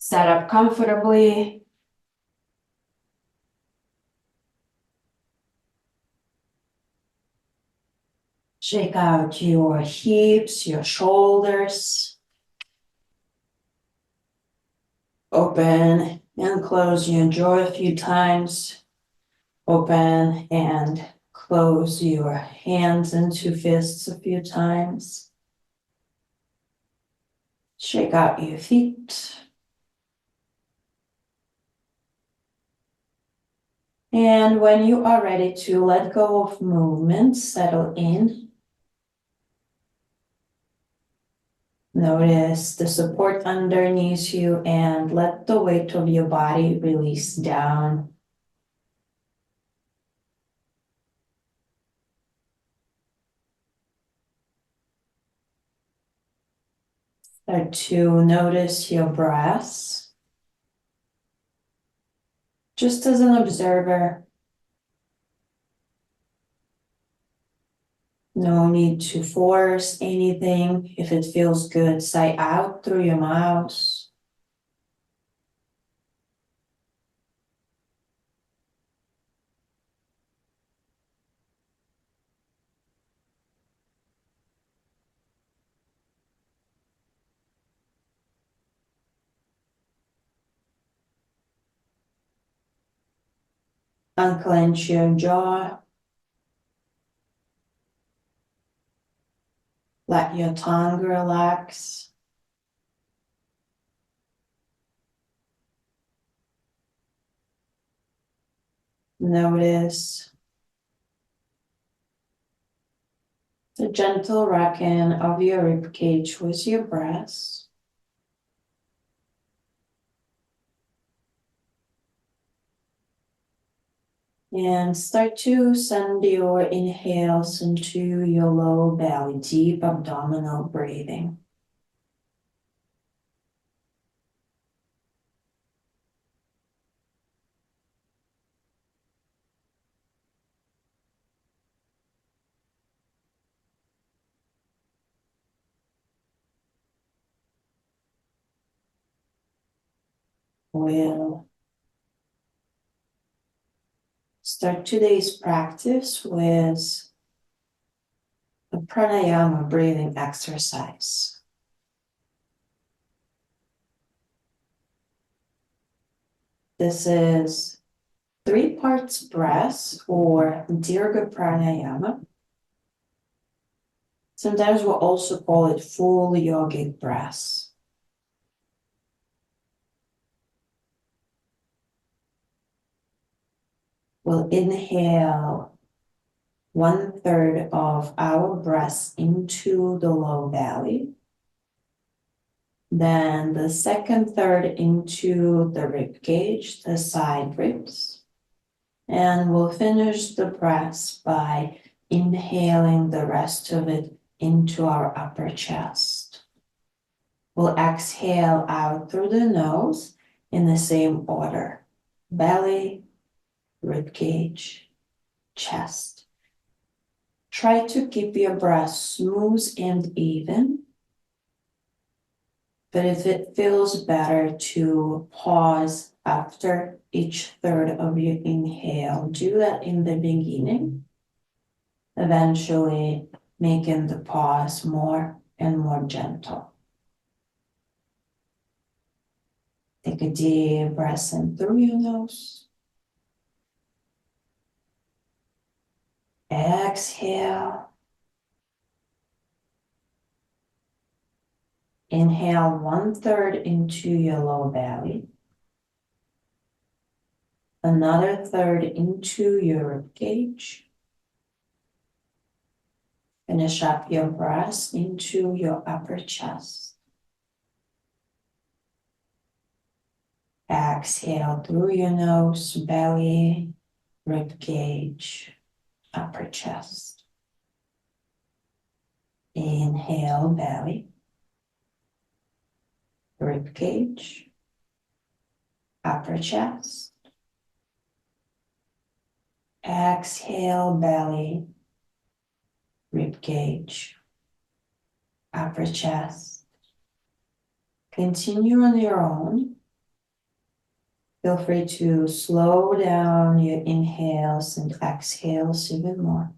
Set up comfortably. Shake out your hips, your shoulders. Open and close your jaw a few times. Open and close your hands into fists a few times. Shake out your feet. And when you are ready to let go of movement, settle in. Notice the support underneath you and let the weight of your body release down. Start to notice your breath. Just as an observer. No need to force anything. If it feels good, sigh out through your mouth. Unclench your jaw. Let your tongue relax. Notice the gentle rocking of your ribcage with your breath. And start to send your inhales into your low belly, deep abdominal breathing. We'll start today's practice with a pranayama breathing exercise. This is 3 parts breath or Dirga pranayama. Sometimes we'll also call it full yogic breath. We'll inhale 1/3 of our breath into the low belly. Then the second third into the rib cage, the side ribs. And we'll finish the breath by inhaling the rest of it into our upper chest. We'll exhale out through the nose in the same order. Belly, rib cage, chest. Try to keep your breath smooth and even. But if it feels better to pause after each third of your inhale, do that in the beginning. Eventually making the pause more and more gentle. Take a deep breath in through your nose. Exhale. Inhale 1/3 into your lower belly. Another third into your rib cage. Finish up your breath into your upper chest. Exhale through your nose, belly, rib cage, upper chest. Inhale, belly, rib cage, upper chest. Exhale, belly, rib cage, upper chest. Continue on your own. Feel free to slow down your inhales and exhales even more.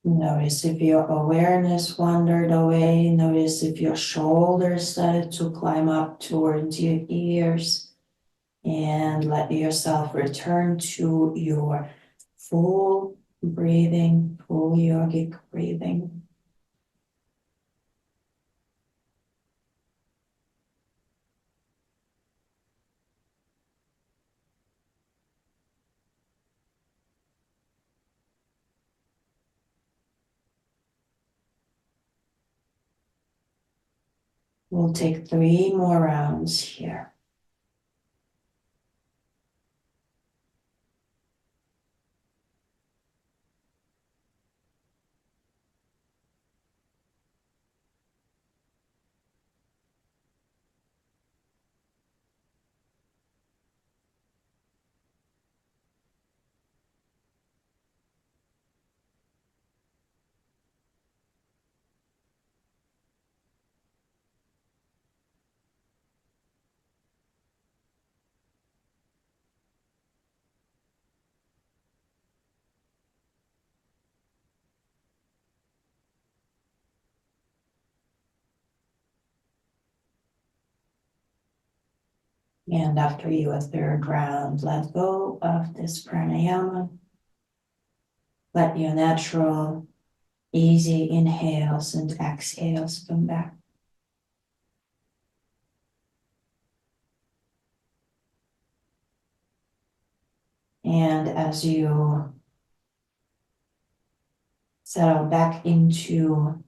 Notice if your awareness wandered away. Notice if your shoulders started to climb up towards your ears. And let yourself return to your full breathing, full yogic breathing. We'll take 3 more rounds here. And after your 3rd round, let go of this pranayama. Let your natural, easy inhales and exhales come back. And as you settle back into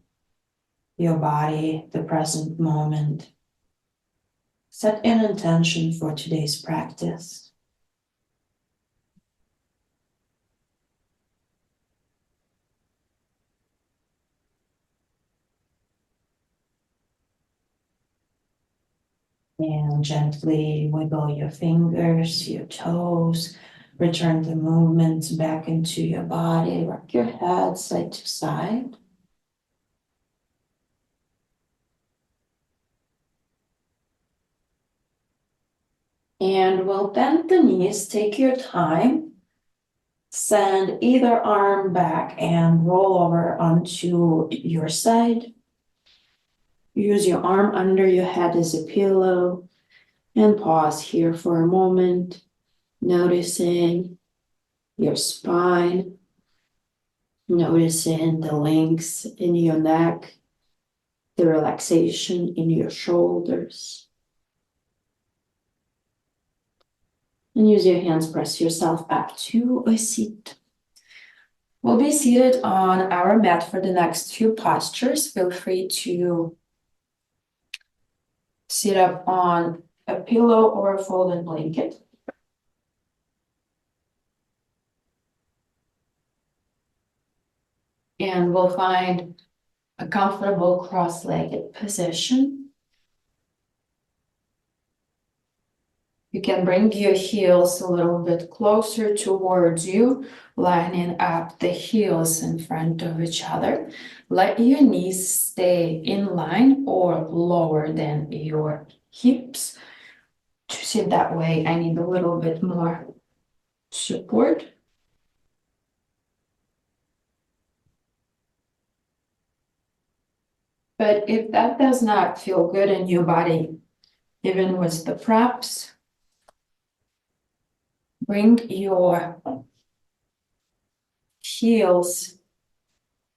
your body, the present moment, set an intention for today's practice. And gently wiggle your fingers, your toes, return the movements back into your body, rock your head side to side. And we'll bend the knees, take your time. Send either arm back and roll over onto your side. Use your arm under your head as a pillow and pause here for a moment, noticing your spine, noticing the length in your neck, the relaxation in your shoulders. And use your hands, press yourself back to a seat. We'll be seated on our mat for the next few postures. Feel free to sit up on a pillow or a folded blanket. And we'll find a comfortable cross-legged position. You can bring your heels a little bit closer towards you, lining up the heels in front of each other. Let your knees stay in line or lower than your hips. To sit that way, I need a little bit more support. But if that does not feel good in your body, even with the props, bring your heels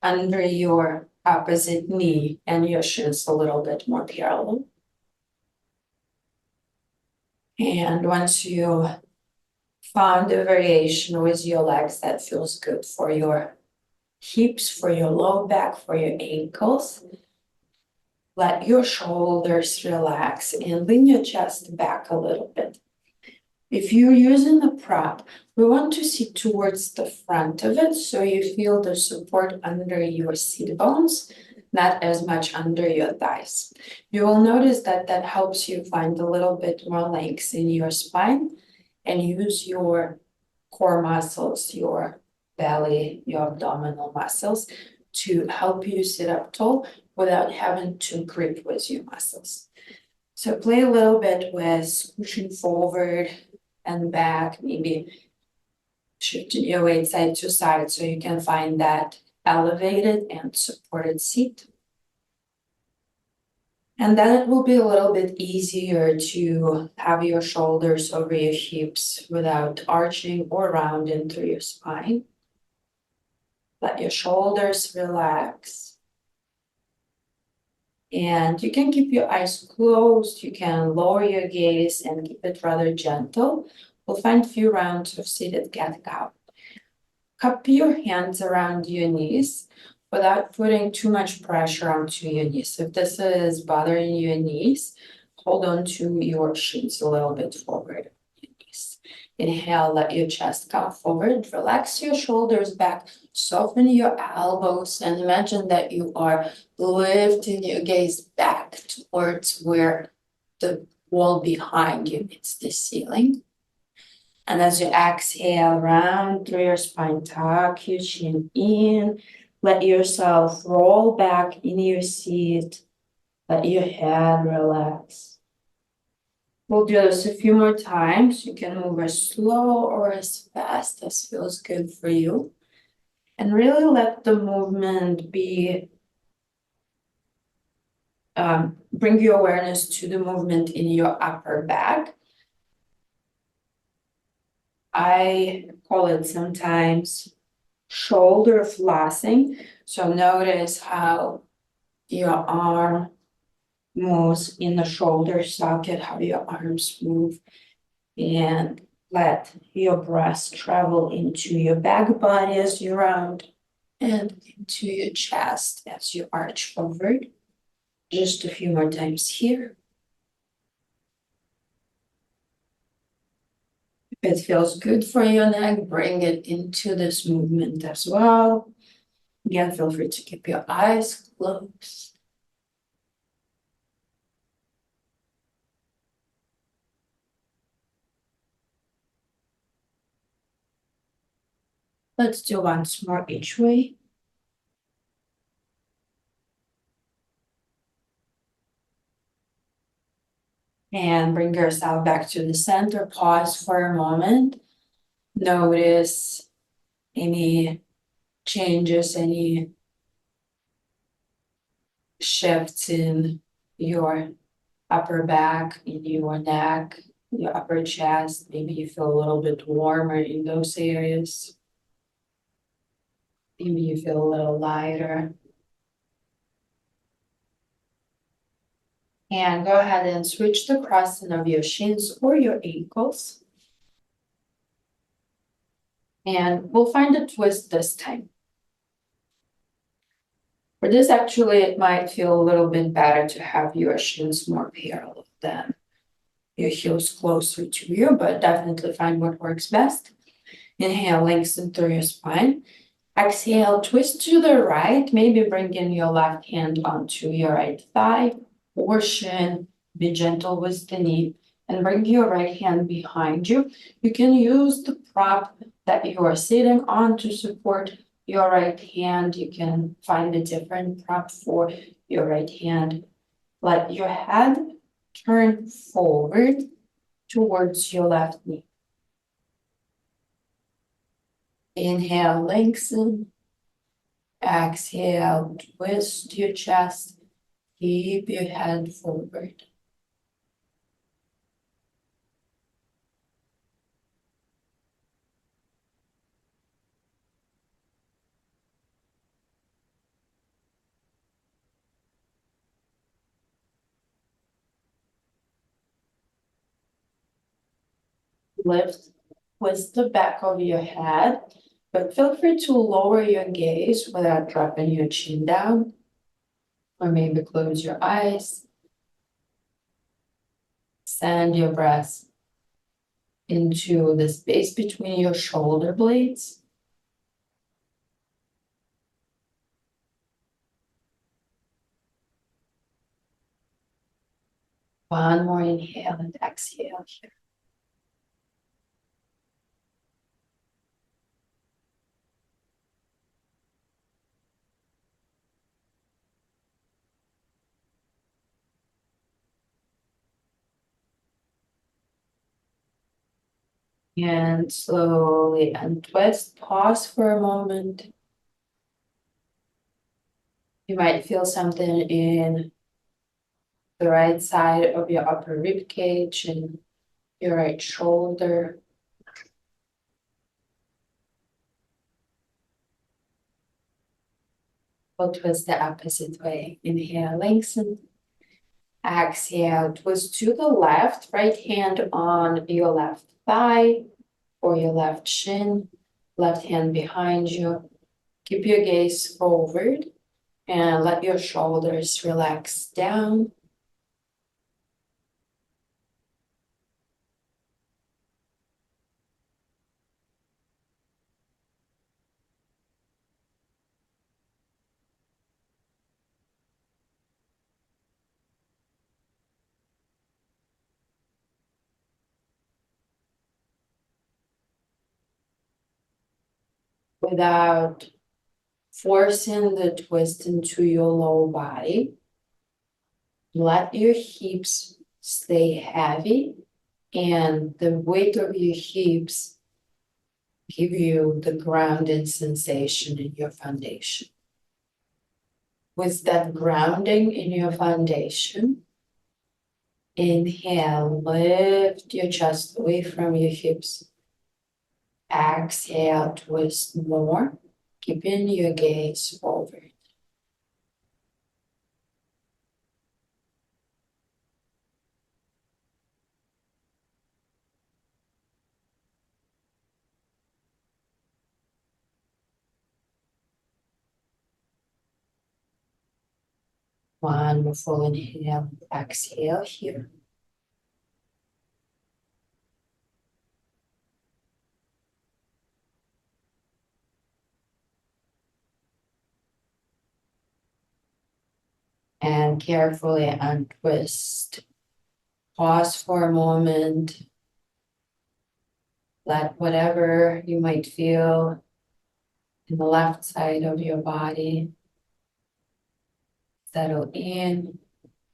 under your opposite knee and your shins a little bit more parallel. And once you found a variation with your legs that feels good for your hips, for your low back, for your ankles, let your shoulders relax and lean your chest back a little bit. If you're using the prop, we want to sit towards the front of it so you feel the support under your seat bones, not as much under your thighs. You will notice that that helps you find a little bit more length in your spine and use your core muscles, your belly, your abdominal muscles to help you sit up tall without having to grip with your muscles. So play a little bit with pushing forward and back, maybe shifting your weight side to side so you can find that elevated and supported seat. And then it will be a little bit easier to have your shoulders over your hips without arching or rounding through your spine. Let your shoulders relax. And you can keep your eyes closed, you can lower your gaze and keep it rather gentle. We'll find a few rounds of seated cat-cow. Cup your hands around your knees without putting too much pressure onto your knees. If this is bothering your knees, hold on to your shins a little bit forward. Inhale, let your chest come forward. Relax your shoulders back. Soften your elbows and imagine that you are lifting your gaze back towards where the wall behind you meets the ceiling. And as you exhale, round through your spine, tuck your chin in. Let yourself roll back in your seat. Let your head relax. We'll do this a few more times. You can move as slow or as fast as feels good for you. And really let the movement be, bring your awareness to the movement in your upper back. I call it sometimes shoulder flossing. So notice how your arm moves in the shoulder socket, how your arms move, and let your breath travel into your back body as you round and into your chest as you arch forward. Just a few more times here. If it feels good for your neck, bring it into this movement as well. Again, feel free to keep your eyes closed. Let's do once more each way. And bring yourself back to the center. Pause for a moment. Notice any changes, any shifts in your upper back, in your neck, your upper chest. Maybe you feel a little bit warmer in those areas. Maybe you feel a little lighter. And go ahead and switch the crossing of your shins or your ankles. And we'll find a twist this time. For this, actually, it might feel a little bit better to have your shins more parallel than your heels closer to you, but definitely find what works best. Inhale, lengthen through your spine. Exhale, twist to the right, maybe bring in your left hand onto your right thigh or shin. Be gentle with the knee and bring your right hand behind you. You can use the prop that you are sitting on to support your right hand. You can find a different prop for your right hand. Let your head turn forward towards your left knee. Inhale, lengthen. Exhale, twist your chest Keep your head forward. Lift with the back of your head, but feel free to lower your gaze without dropping your chin down, or maybe close your eyes. Send your breath into the space between your shoulder blades. One more inhale and exhale here. And slowly untwist, pause for a moment. You might feel something in the right side of your upper rib cage and your right shoulder. We'll twist the opposite way. Inhale, lengthen. Exhale, twist to the left, right hand on your left thigh or your left shin, left hand behind you. Keep your gaze forward and let your shoulders relax down. Without forcing the twist into your lower body. Let your hips stay heavy and the weight of your hips give you the grounding sensation in your foundation. With that grounding in your foundation, inhale, lift your chest away from your hips. Exhale, twist more, keeping your gaze forward. Wonderful. Inhale, exhale here. And carefully untwist. Pause for a moment. Let whatever you might feel in the left side of your body settle in.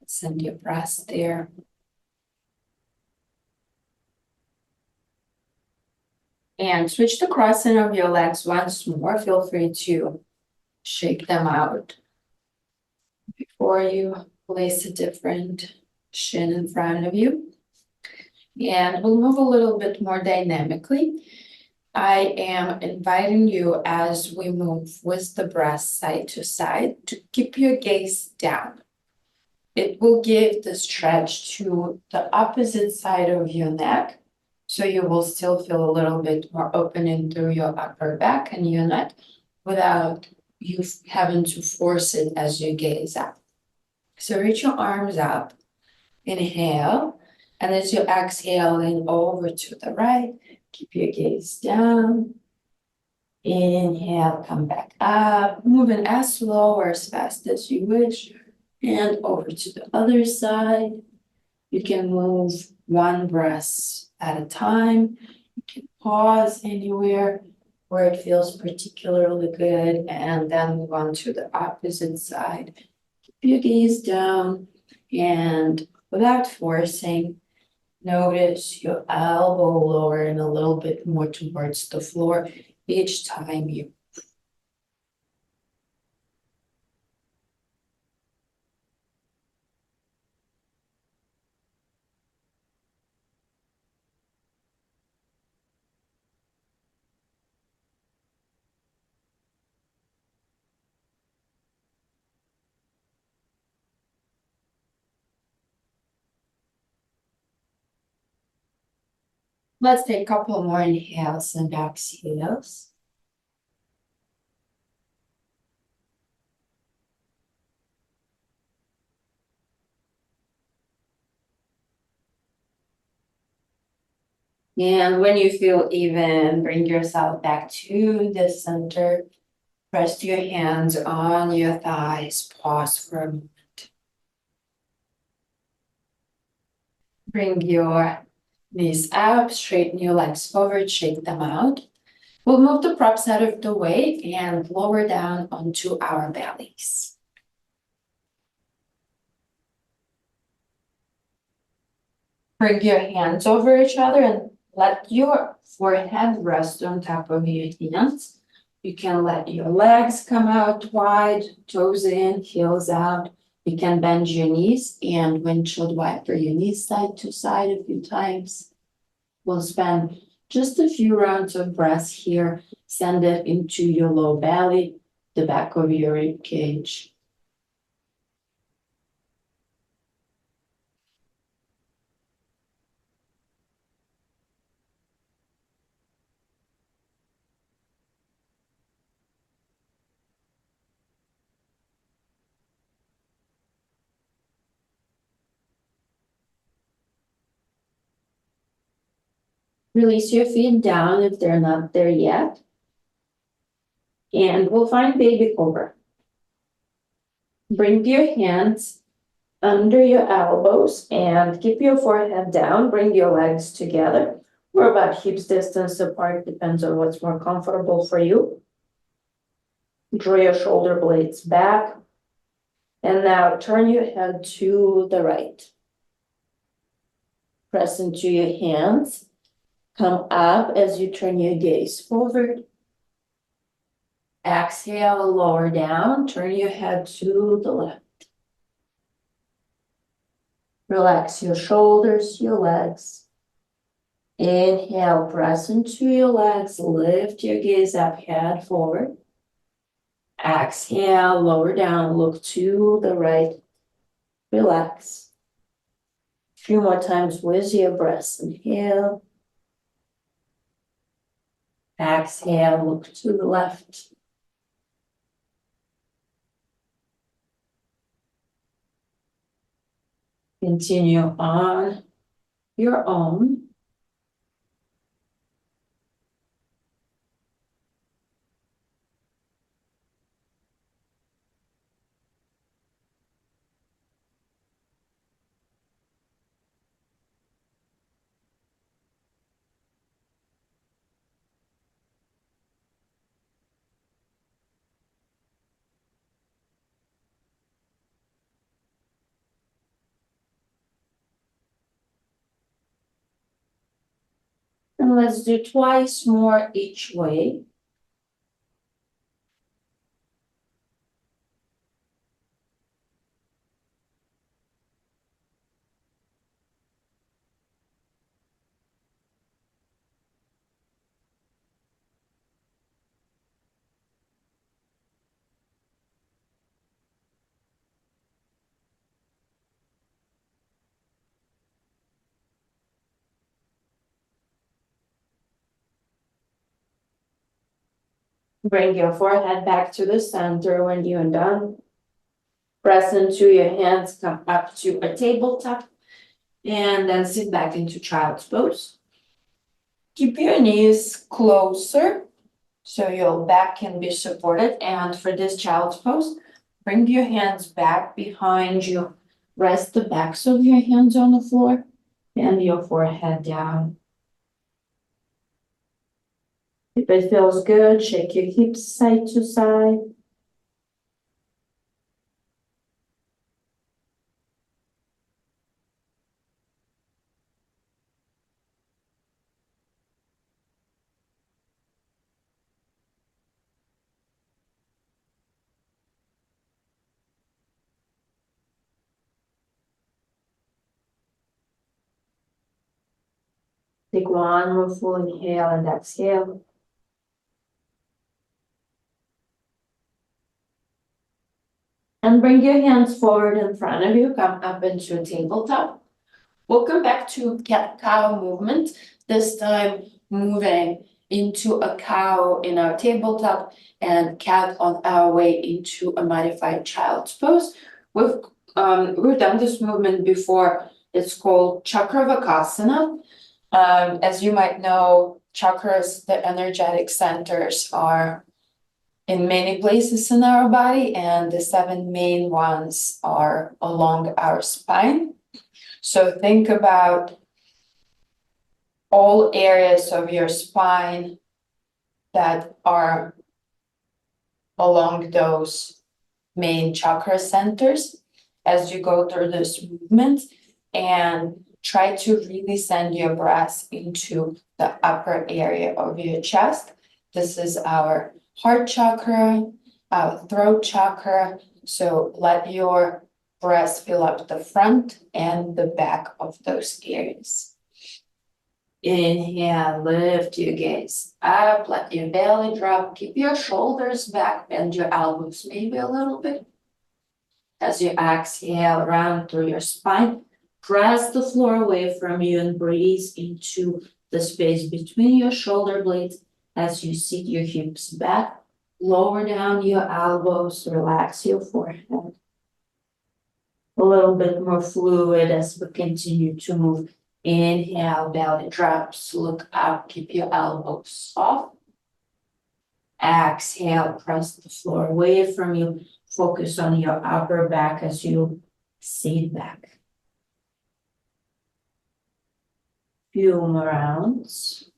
Send your breath there. And switch the crossing of your legs once more. Feel free to shake them out before you place a different shin in front of you. And we'll move a little bit more dynamically. I am inviting you as we move with the breath side to side to keep your gaze down. It will give the stretch to the opposite side of your neck, so you will still feel a little bit more opening through your upper back and your neck without you having to force it as you gaze up. So reach your arms up, inhale, and as you exhale, lean over to the right, keep your gaze down. Inhale, come back up, moving as slow or as fast as you wish, and over to the other side. You can move one breath at a time. You can pause anywhere where it feels particularly good, and then move on to the opposite side. Keep your gaze down, and without forcing, notice your elbow lowering a little bit more towards the floor each time you. Let's take a couple more inhales and exhales. And when you feel even, bring yourself back to the center. Rest your hands on your thighs. Pause for a moment. Bring your knees up, straighten your legs forward, shake them out. We'll move the props out of the way and lower down onto our bellies. Bring your hands over each other and let your forehead rest on top of your hands. You can let your legs come out wide, toes in, heels out. You can bend your knees and windshield wiper your knees side to side a few times. We'll spend just a few rounds of breaths here. Send it into your low belly, the back of your rib cage. Release your feet down if they're not there yet. And we'll find baby cobra. Bring your hands under your elbows and keep your forehead down. Bring your legs together. We're about hips distance apart, depends on what's more comfortable for you. Draw your shoulder blades back. And now turn your head to the right. Press into your hands. Come up as you turn your gaze forward. Exhale, lower down, turn your head to the left. Relax your shoulders, your legs. Inhale, press into your legs, lift your gaze up, head forward. Exhale, lower down, look to the right. Relax. A few more times with your breath. Inhale. Exhale, look to the left. Continue on your own. And let's do twice more each way. Bring your forehead back to the center when you're done. Press into your hands, come up to a tabletop, and then sit back into child's pose. Keep your knees closer so your back can be supported. And for this child's pose, bring your hands back behind you. Rest the backs of your hands on the floor and your forehead down. If it feels good, shake your hips side to side. Take one more full inhale and exhale. And bring your hands forward in front of you. Come up into a tabletop. We'll come back to cat-cow movement. This time moving into a cow in our tabletop and cat on our way into a modified child's pose. We've done this movement before. It's called Chakravakasana. As you might know, chakras, the energetic centers, are in many places in our body, and the 7 main ones are along our spine. So think about all areas of your spine that are along those main chakra centers as you go through this movement, and try to really send your breath into the upper area of your chest. This is our heart chakra, our throat chakra. So let your breath fill up the front and the back of those areas. Inhale, lift your gaze up, let your belly drop, keep your shoulders back, bend your elbows maybe a little bit. As you exhale, round through your spine, press the floor away from you and breathe into the space between your shoulder blades as you sit your hips back. Lower down your elbows, relax your forehead. A little bit more fluid as we continue to move. Inhale, belly drops, look up, keep your elbows soft. Exhale, press the floor away from you. Focus on your upper back as you sit back. Few more rounds.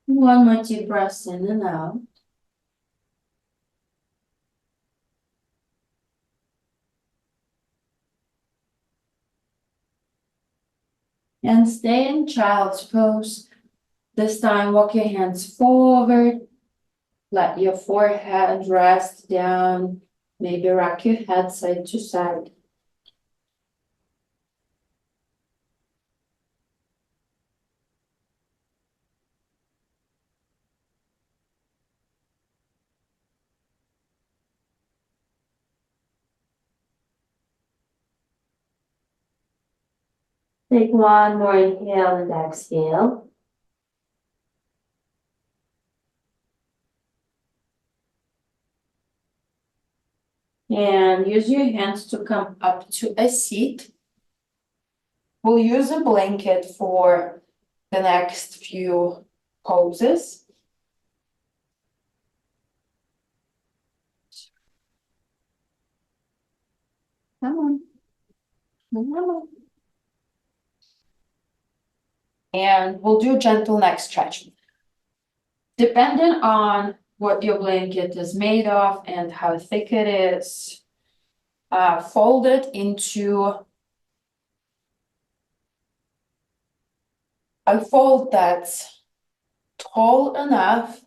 One more deep breath in and out. And stay in child's pose. This time, walk your hands forward. Let your forehead rest down. Maybe rock your head side to side. Take one more inhale and exhale. And use your hands to come up to a seat. We'll use a blanket for the next few poses. Come on. Come on. And we'll do gentle neck stretch. Depending on what your blanket is made of and how thick it is, fold it into a fold that's tall enough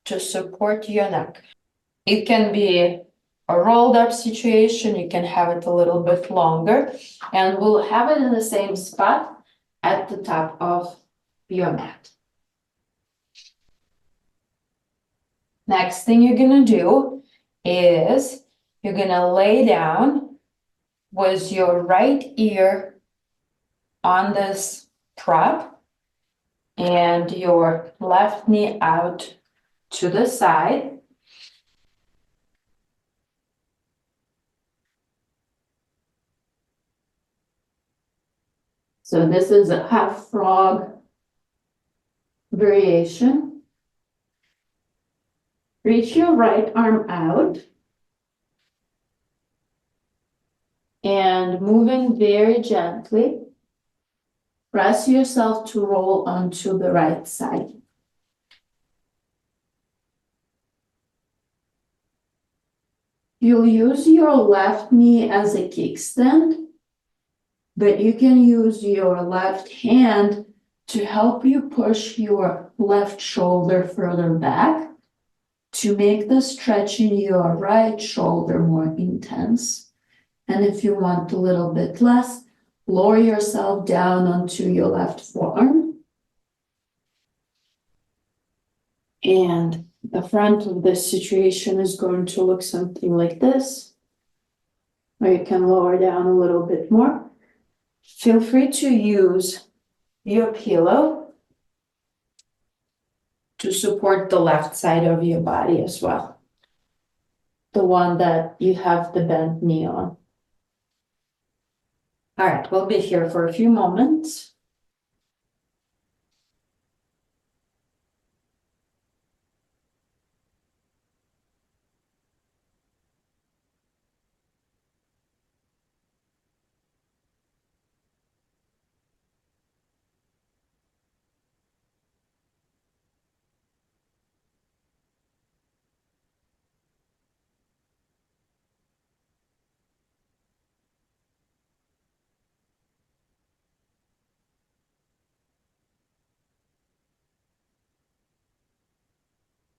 to support your neck. It can be a rolled up situation, you can have it a little bit longer, and we'll have it in the same spot at the top of your mat. Next thing you're gonna do is you're gonna lay down with your right ear on this prop and your left knee out to the side. So this is a half frog variation. Reach your right arm out and moving very gently, press yourself to roll onto the right side. You'll use your left knee as a kickstand, but you can use your left hand to help you push your left shoulder further back to make the stretch in your right shoulder more intense. And if you want a little bit less, lower yourself down onto your left forearm. And the front of this situation is going to look something like this, or you can lower down a little bit more. Feel free to use your pillow to support the left side of your body as well, the one that you have the bent knee on. All right, we'll be here for a few moments.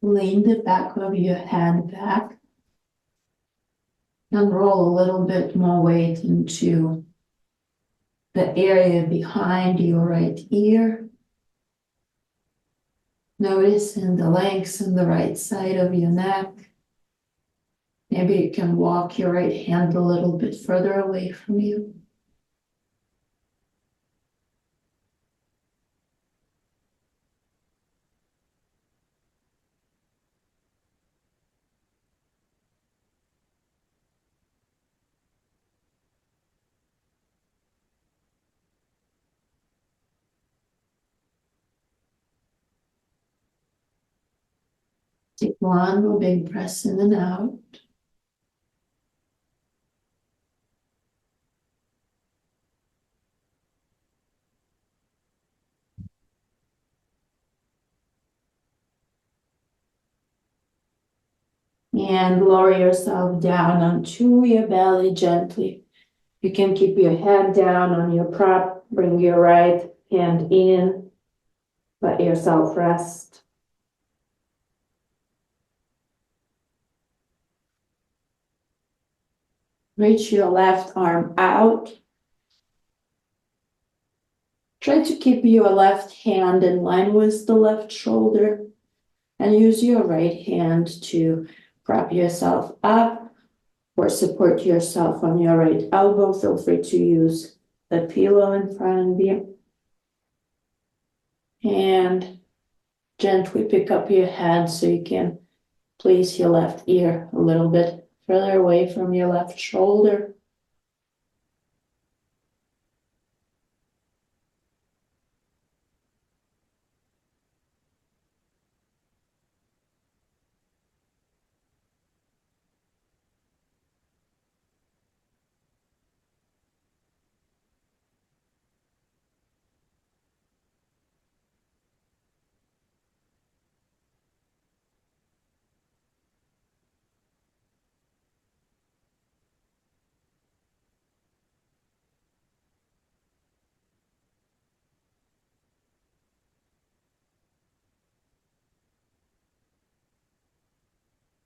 Lean the back of your head back and roll a little bit more weight into the area behind your right ear. Noticing the length on the right side of your neck. Maybe you can walk your right hand a little bit further away from you. Take one big breath in and out. And lower yourself down onto your belly gently. You can keep your head down on your prop, bring your right hand in, let yourself rest. Reach your left arm out. Try to keep your left hand in line with the left shoulder and use your right hand to prop yourself up or support yourself on your right elbow. Feel free to use the pillow in front of you. And gently pick up your head so you can place your left ear a little bit further away from your left shoulder.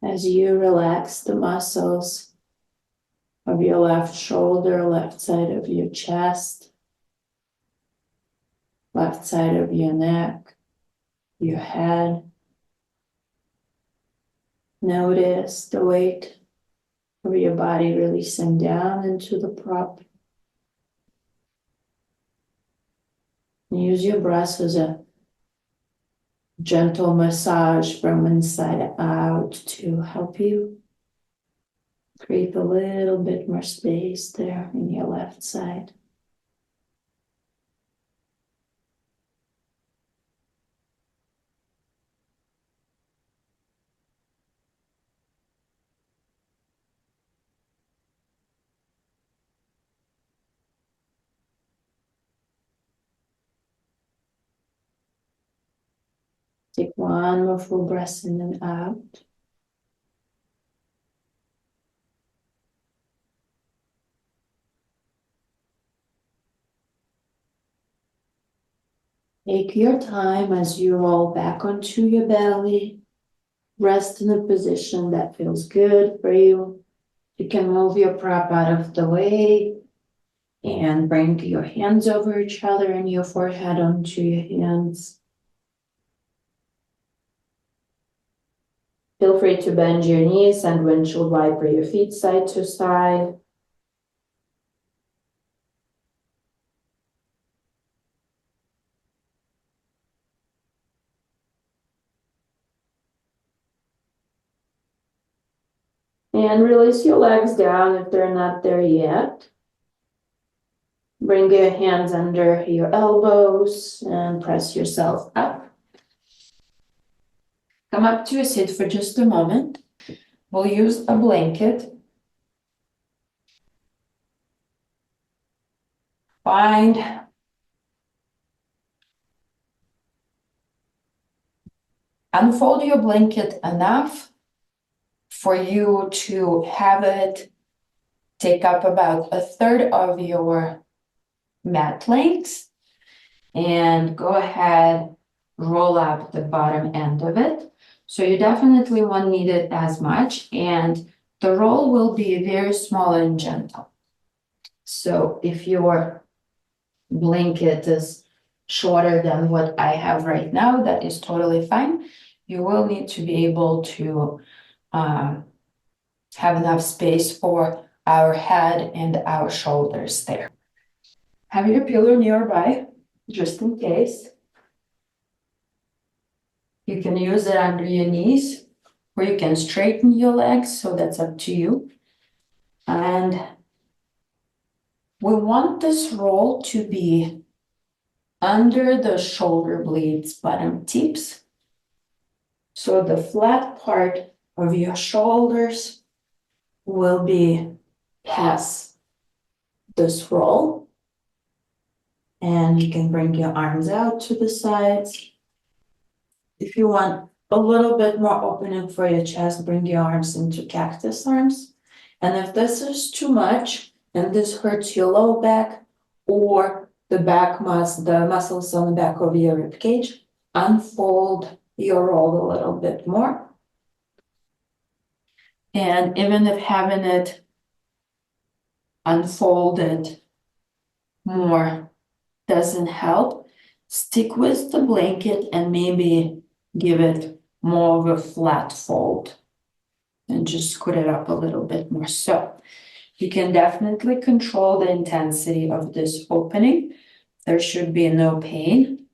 As you relax the muscles of your left shoulder, left side of your chest, left side of your neck, your head. Notice the weight of your body releasing down into the prop. Use your breath as a gentle massage from inside out to help you create a little bit more space there in your left side. Take one more full breath in and out. Take your time as you roll back onto your belly. Rest in a position that feels good for you. You can move your prop out of the way and bring your hands over each other and your forehead onto your hands. Feel free to bend your knees and windshield wiper your feet side to side. And release your legs down if they're not there yet. Bring your hands under your elbows and press yourself up. Come up to a sit for just a moment. We'll use a blanket. Unfold your blanket enough for you to have it take up about a third of your mat length, and go ahead, roll up the bottom end of it. So you definitely won't need it as much, and the roll will be very small and gentle. So if your blanket is shorter than what I have right now, that is totally fine. You will need to be able to have enough space for our head and our shoulders there. Have your pillow nearby, just in case. You can use it under your knees, or you can straighten your legs, so that's up to you. And we want this roll to be under the shoulder blades, bottom tips. So the flat part of your shoulders will be past this roll. And you can bring your arms out to the sides. If you want a little bit more opening for your chest, bring your arms into cactus arms. And if this is too much and this hurts your low back or the muscles on the back of your rib cage, unfold your roll a little bit more. And even if having it unfolded more doesn't help, stick with the blanket and maybe give it more of a flat fold and just scoot it up a little bit more. So you can definitely control the intensity of this opening. There should be no pain.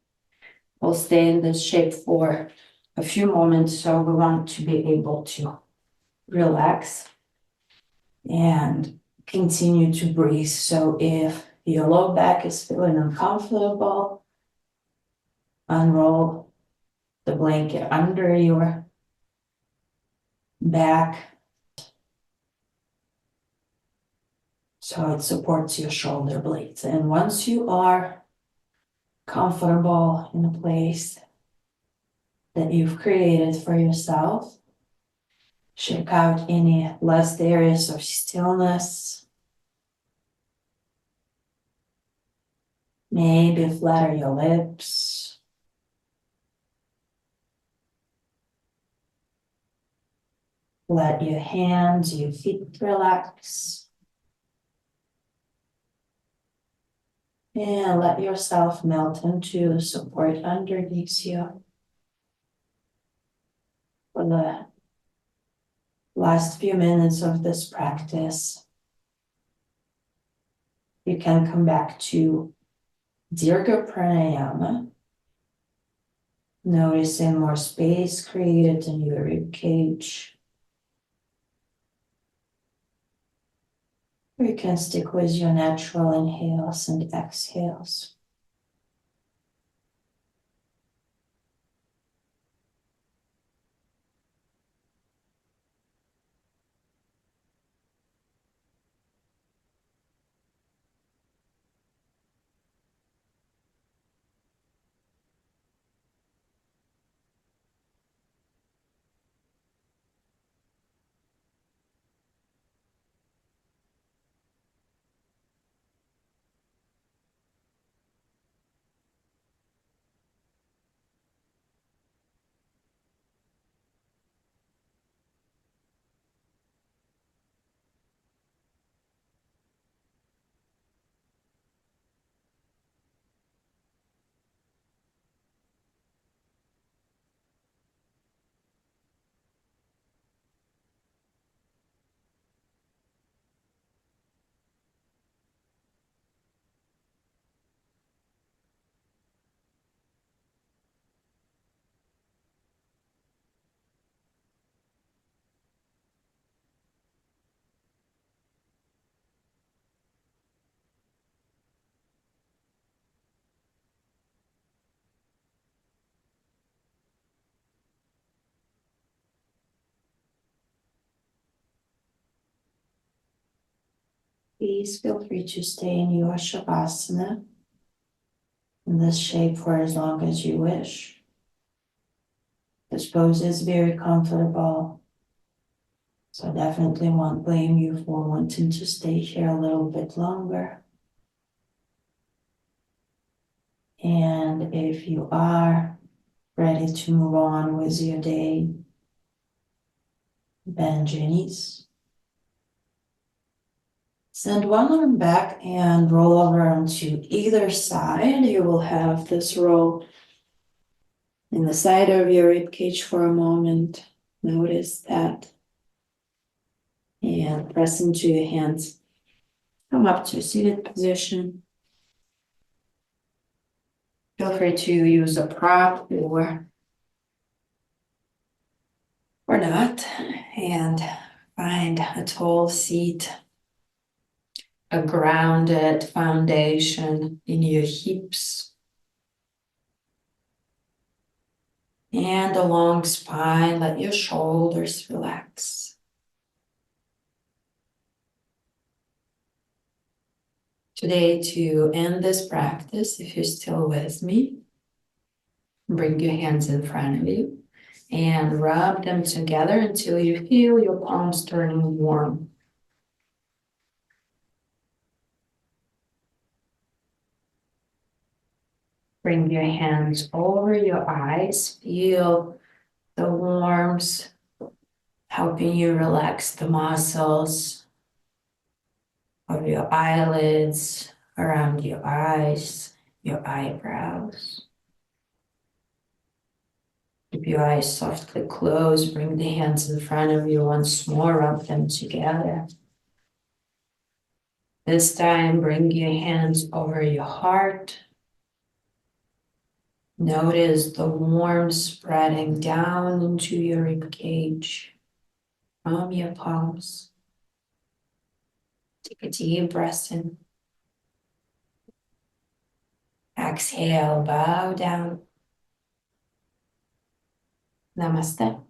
We'll stay in this shape for a few moments, so we want to be able to relax and continue to breathe. So if your low back is feeling uncomfortable, unroll the blanket under your back so it supports your shoulder blades. And once you are comfortable in a place that you've created for yourself, check out any last areas of stillness. Maybe flatter your lips. Let your hands, your feet relax. And let yourself melt into the support underneath you. For the last few minutes of this practice, you can come back to Dirga Pranayama, noticing more space created in your rib cage. Or you can stick with your natural inhales and exhales. Please feel free to stay in your Shavasana in this shape for as long as you wish. This pose is very comfortable, so I definitely won't blame you for wanting to stay here a little bit longer. And if you are ready to move on with your day, bend your knees. Send one arm back and roll over onto either side. You will have this roll in the side of your rib cage for a moment. Notice that. And press into your hands. Come up to a seated position. Feel free to use a prop or not. And find a tall seat, a grounded foundation in your hips, and a long spine. Let your shoulders relax. Today, to end this practice, if you're still with me, bring your hands in front of you and rub them together until you feel your palms turning warm. Bring your hands over your eyes. Feel the warmth helping you relax the muscles of your eyelids, around your eyes, your eyebrows. Keep your eyes softly closed. Bring the hands in front of you once more. Rub them together. This time, bring your hands over your heart. Notice the warmth spreading down into your rib cage from your palms. Take a deep breath in. Exhale, bow down. Namaste.